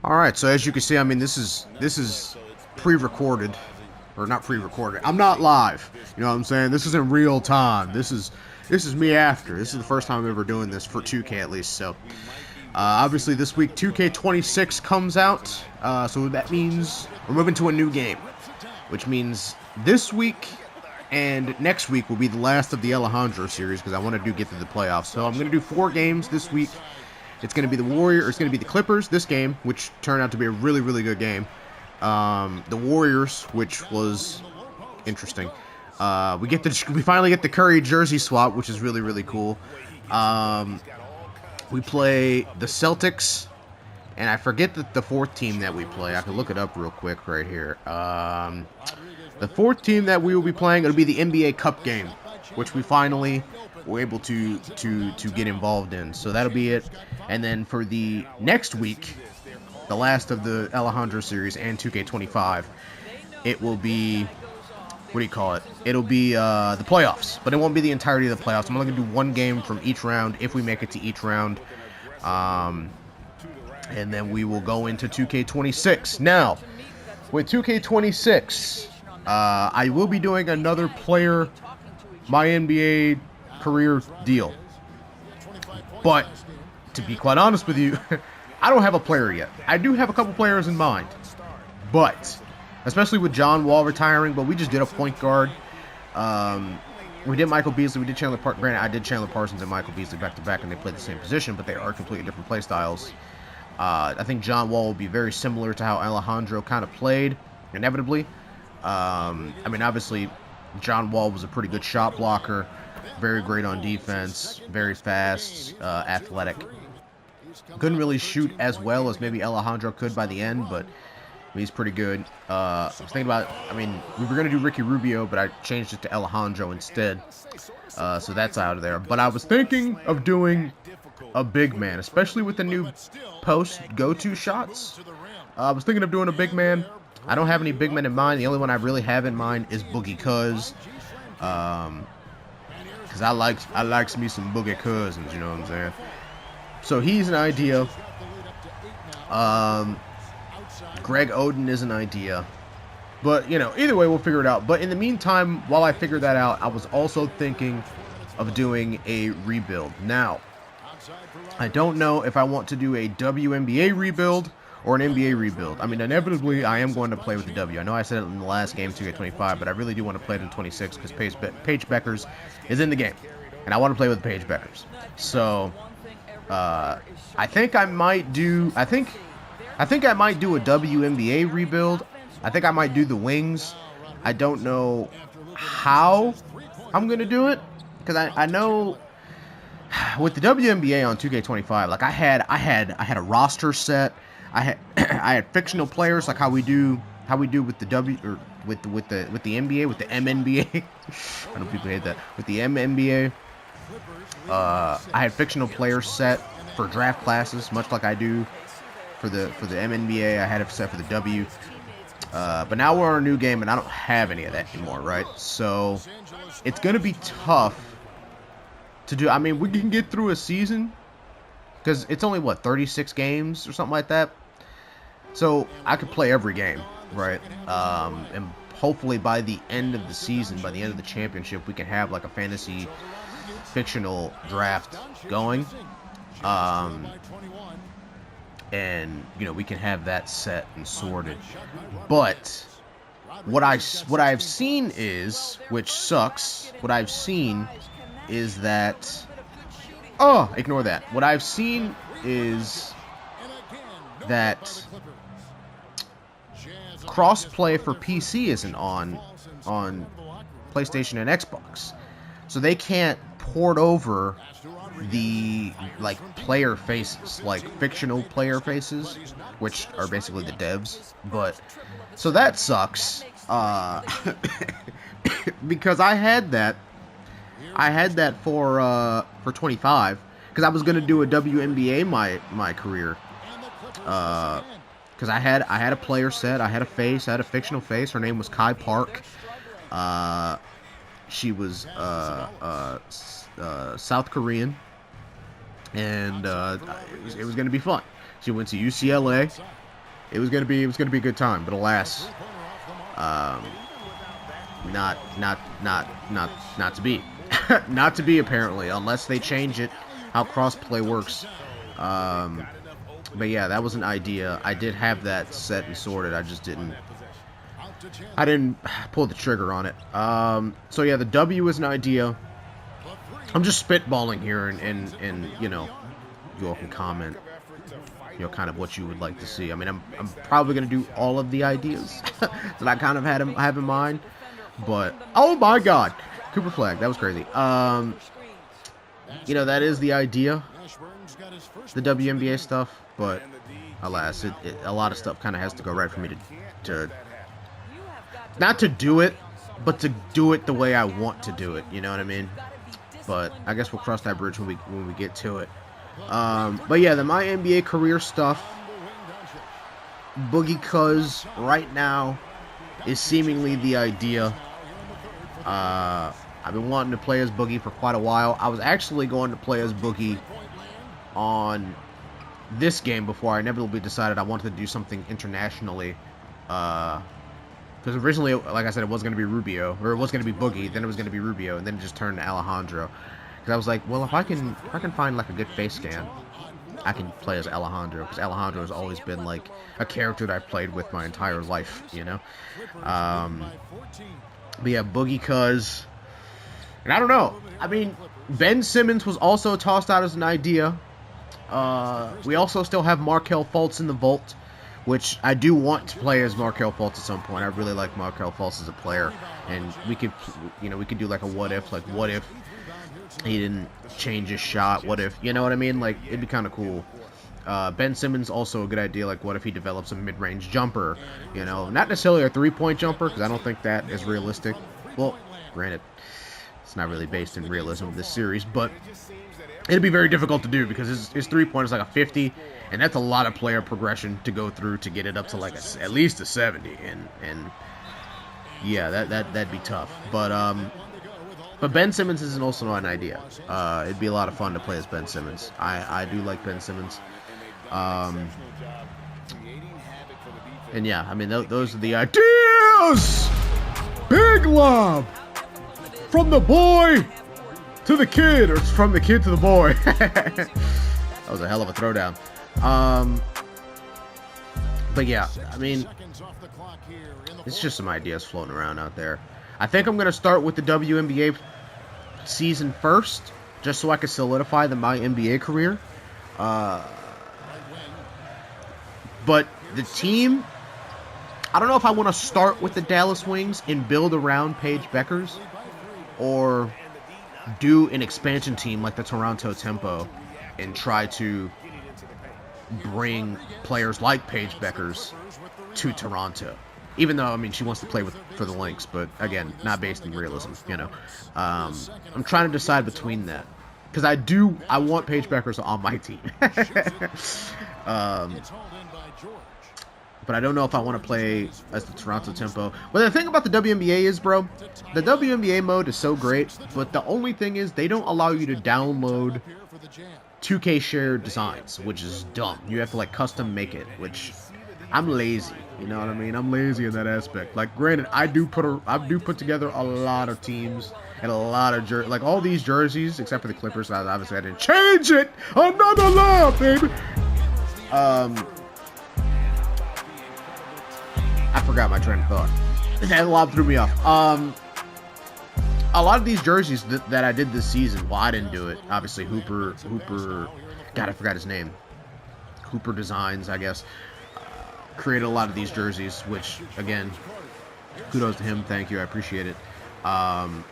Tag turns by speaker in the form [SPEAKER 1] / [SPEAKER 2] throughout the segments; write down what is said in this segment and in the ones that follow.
[SPEAKER 1] All right, so as you can see, I mean, this is pre-recorded, or not pre-recorded. I'm not live. You know what I'm saying? This isn't real time. This is me after. This is the first time I'm ever doing this for 2K at least. So obviously this week 2K26 comes out. So that means we're moving to a new game, which means this week and next week will be the last of the Alejandro series because I want to get to the playoffs. So I'm going to do 4 games this week. It's going to be it's going to be the Clippers this game, which turned out to be a really, really good game. The Warriors, which was interesting. We finally get the Curry jersey swap, which is really, really cool. We play the Celtics, and I forget the 4th team that we play. I can look it up real quick right here. The 4th team that we will be playing, it'll be the NBA Cup game, which we finally were able to get involved in. So that'll be it. And then for the next week, the last of the Alejandro series and 2K25, it will be, what do you call it? It'll be the playoffs, but it won't be the entirety of the playoffs. I'm only going to do 1 game from each round if we make it to each round. And then we will go into 2K26. Now, with 2K26, I will be doing another player MyNBA career deal. But to be quite honest with you, I don't have a player yet. I do have a couple players in mind, but especially with John Wall retiring, but we just did a point guard. We did Michael Beasley, we did Chandler Parsons. Granted, I did Chandler Parsons and Michael Beasley back to back, and they played the same position, but they are completely different play styles. I think John Wall will be very similar to how Alejandro kind of played, inevitably. I mean, obviously, John Wall was a pretty good shot blocker, very great on defense, very fast, athletic. Couldn't really shoot as well as maybe Alejandro could by the end, but he's pretty good. I was thinking about, I mean, we were going to do Ricky Rubio, but I changed it to Alejandro instead. So that's out of there. But I was thinking of doing a big man, especially with the new post go-to shots. I was thinking of doing a big man. I don't have any big men in mind. The only one I really have in mind is Boogie Cuz. Because I likes me some Boogie Cousins, you know what I'm saying? So he's an idea. Greg Oden is an idea. But, you know, either way, we'll figure it out. But in the meantime, while I figure that out, I was also thinking of doing a rebuild. Now, I don't know if I want to do a WNBA rebuild or an NBA rebuild. I mean, inevitably, I am going to play with the W. I know I said it in the last game, 2K25, but I really do want to play it in 26 because Paige Beckers is in the game. And I want to play with Paige Beckers. So, I think I might do a WNBA rebuild. I think I might do the wings. I don't know how I'm going to do it. Because I know with the WNBA on 2K25, like I had a roster set. I had fictional players like how we do with the with the NBA, with the MNBA. I know people hate that. With the MNBA, I had fictional players set for draft classes, much like I do for the MNBA. I had it set for the W. But now we're on a new game, and I don't have any of that anymore, right? So it's gonna be tough to do. I mean, we can get through a season because it's only 36 games or something like that. So I could play every game, right? And hopefully by the end of the season, by the end of the championship, we can have like a fantasy fictional draft going. And you know, we can have that set and sorted. But what I've seen is, which sucks, what I've seen is that, oh, ignore that. What I've seen is that crossplay for PC isn't on PlayStation and Xbox, so they can't port over the like player faces, like fictional player faces, which are basically the devs. But so that sucks, because I had that for 25, because I was gonna do a WNBA my career. Because I had a player set, I had a face, I had a fictional face. Her name was Kai Park. She was South Korean, and it was going to be fun. She went to UCLA, it was gonna be a good time, but alas, not to be, not to be apparently, unless they change it how crossplay works. But yeah, that was an idea. I did have that set and sorted. I just didn't pull the trigger on it. So yeah, the W is an idea. I'm just spitballing here, and you know, you all can comment, you know, kind of what you would like to see. I mean, I'm probably gonna do all of the ideas that I kind of have in mind, but oh my God, Cooper flag, that was crazy. You know, that is the idea, the WNBA stuff, but alas, a lot of stuff kind of has to go right for me to not to do it, but to do it the way I want to do it. You know what I mean? But I guess we'll cross that bridge when we get to it. But yeah, the MyNBA career stuff, Boogie Cuz right now is seemingly the idea. I've been wanting to play as Boogie for quite a while. I was actually going to play as Boogie on this game before I inevitably decided I wanted to do something internationally. Because originally, like I said, it was going to be Rubio, or it was going to be Boogie, then it was going to be Rubio, and then it just turned to Alejandro. Because I was like, well, if I can find like a good face scan, I can play as Alejandro, because Alejandro has always been like a character that I've played with my entire life, you know. But yeah, Boogie Cuz, and I don't know. I mean, Ben Simmons was also tossed out as an idea. We also still have Markelle Fultz in the vault, which I do want to play as Markelle Fultz at some point. I really like Markelle Fultz as a player, and we could do like a what if he didn't change his shot? What if, you know what I mean? Like, it'd be kind of cool. Ben Simmons also a good idea. Like, what if he develops a mid-range jumper? You know, not necessarily a three-point jumper, because I don't think that is realistic. Well, granted, it's not really based in realism of this series, but it'd be very difficult to do because his three-point is like a 50, and that's a lot of player progression to go through to get it up to like at least a 70, and yeah, that'd be tough. But Ben Simmons isn't also an idea. It'd be a lot of fun to play as Ben Simmons. I do like Ben Simmons. And yeah, I mean, those are the ideas! Big love! From the boy to the kid, or from the kid to the boy. That was a hell of a throwdown. But yeah, I mean, it's just some ideas floating around out there. I think I'm going to start with the WNBA season first, just so I can solidify MyNBA career. But the team, I don't know if I want to start with the Dallas Wings and build around Paige Beckers, or do an expansion team like the Toronto Tempo and try to bring players like Paige Beckers to Toronto. Even though, I mean, she wants to play for the Lynx, but again, not based in realism, you know. I'm trying to decide between that, because I want Paige Beckers on my team. But I don't know if I want to play as the Toronto Tempo. But the thing about the WNBA is, bro, the WNBA mode is so great, but the only thing is they don't allow you to download 2K shared designs, which is dumb. You have to like custom make it, which I'm lazy. You know what I mean? I'm lazy in that aspect. Like, granted, I do put together a lot of teams and a lot of like all these jerseys, except for the Clippers. Obviously, I didn't change it. Another love, baby. I forgot my train of thought. That lob threw me off. A lot of these jerseys that I did this season, well, I didn't do it. Obviously, Hooper. God, I forgot his name. Hooper Designs, I guess. Created a lot of these jerseys, which, again, kudos to him. Thank you. I appreciate it. But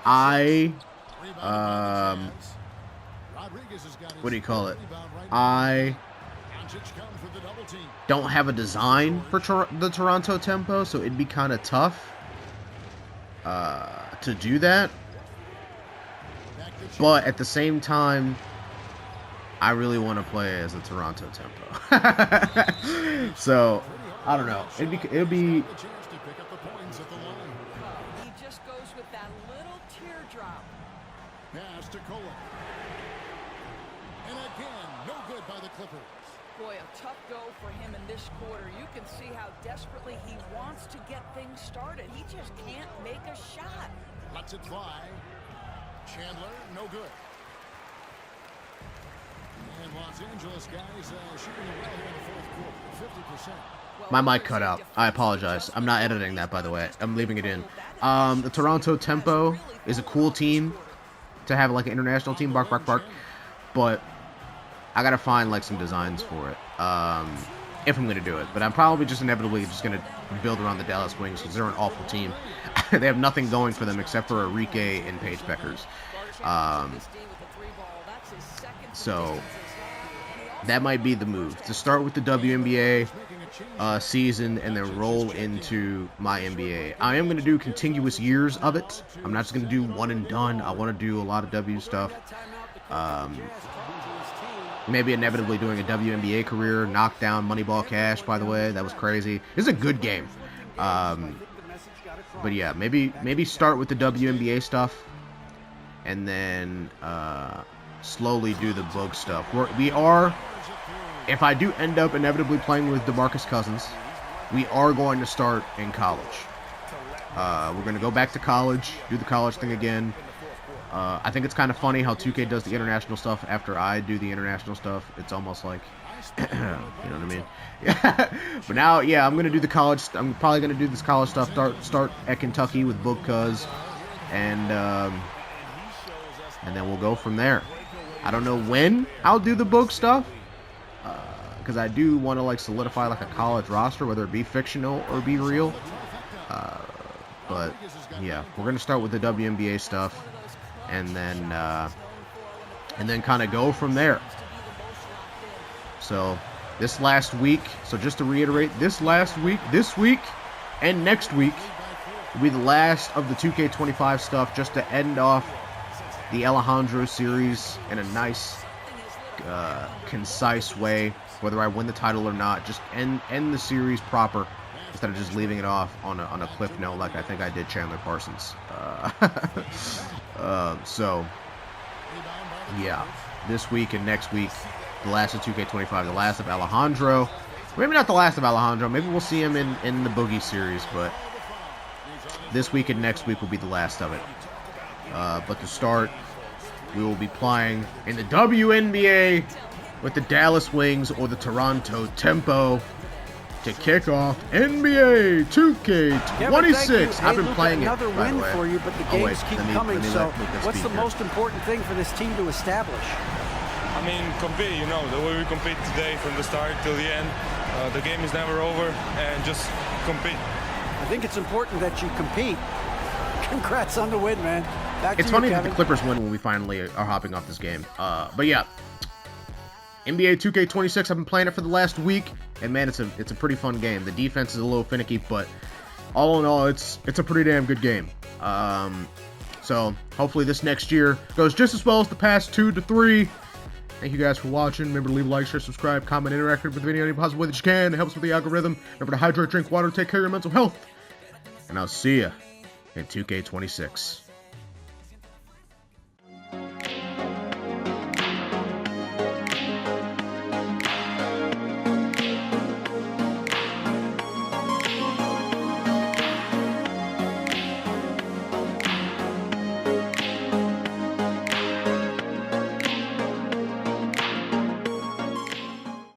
[SPEAKER 1] I, what do you call it? I don't have a design for the Toronto Tempo, so it'd be kind of tough to do that. But at the same time, I really want to play as a Toronto Tempo. So, I don't know. It'd be
[SPEAKER 2] He just goes with that little teardrop.
[SPEAKER 3] Pass to Kola. And again, no good
[SPEAKER 2] Boy, a tough go for him in this quarter. You can see how desperately he wants to get things started. He just can't make a shot.
[SPEAKER 3] Lets it fly. Chandler, no good. And Los Angeles guys shooting well here in the fourth quarter, 50%.
[SPEAKER 1] My mic cut out. I apologize. I'm not editing that, by the way. I'm leaving it in. The Toronto Tempo is a cool team to have, like, an international team. Bark, bark, bark. But I gotta find, like, some designs for it. If I'm gonna do it. But I'm probably just inevitably just gonna build around the Dallas Wings because they're an awful team. They have nothing going for them except for Enrique and Paige Beckers. So that might be the move, to start with the WNBA season and then roll into MyNBA. I am going to do continuous years of it. I'm not just going to do one and done. I want to do a lot of W stuff. Maybe inevitably doing a WNBA career, knockdown, Moneyball Cash, by the way. That was crazy. This is a good game. But yeah, maybe start with the WNBA stuff and then slowly do the Bogue stuff. We are, if I do end up inevitably playing with DeMarcus Cousins, we are going to start in college. We're going to go back to college, do the college thing again. I think it's kind of funny how 2K does the international stuff after I do the international stuff. It's almost like, you know what I mean? Yeah. But now, yeah, I'm going to do the college. I'm probably going to do this college stuff. Start at Kentucky with Bogue Cuz, and then we'll go from there. I don't know when I'll do the Bogue stuff, because I do want to, like, solidify, like, a college roster, whether it be fictional or be real. But yeah, we're gonna start with the WNBA stuff, and then kind of go from there. So this last week, so just to reiterate, this week, and next week will be the last of the 2K25 stuff, just to end off the Alejandro series in a nice, concise way. Whether I win the title or not, just end the series proper instead of just leaving it off on a cliff note like I think I did Chandler Parsons. So yeah, this week and next week, the last of 2K25, the last of Alejandro. Maybe not the last of Alejandro. Maybe we'll see him in the Boogie series, but this week and next week will be the last of it. But to start, we will be playing in the WNBA with the Dallas Wings or the Toronto Tempo to kick off NBA 2K26. I've been playing it, by the way.
[SPEAKER 4] Another win for you, but the games keep coming. So, what's the most important thing for this team to establish?
[SPEAKER 5] I mean, compete. You know, the way we compete today, from the start till the end. The game is never over, and just compete.
[SPEAKER 4] I think it's important that you compete. Congrats on the win, man.
[SPEAKER 1] It's funny that the Clippers win when we finally are hopping off this game. But yeah, NBA 2K26. I've been playing it for the last week, and man, it's a pretty fun game. The defense is a little finicky, but all in all, it's a pretty damn good game. So hopefully this next year goes just as well as the past 2 to 3. Thank you guys for watching. Remember to leave a like, share, subscribe, comment, interact with the video in any possible way that you can. It helps with the algorithm. Remember to hydrate, drink water, take care of your mental health. And I'll see ya in 2K26.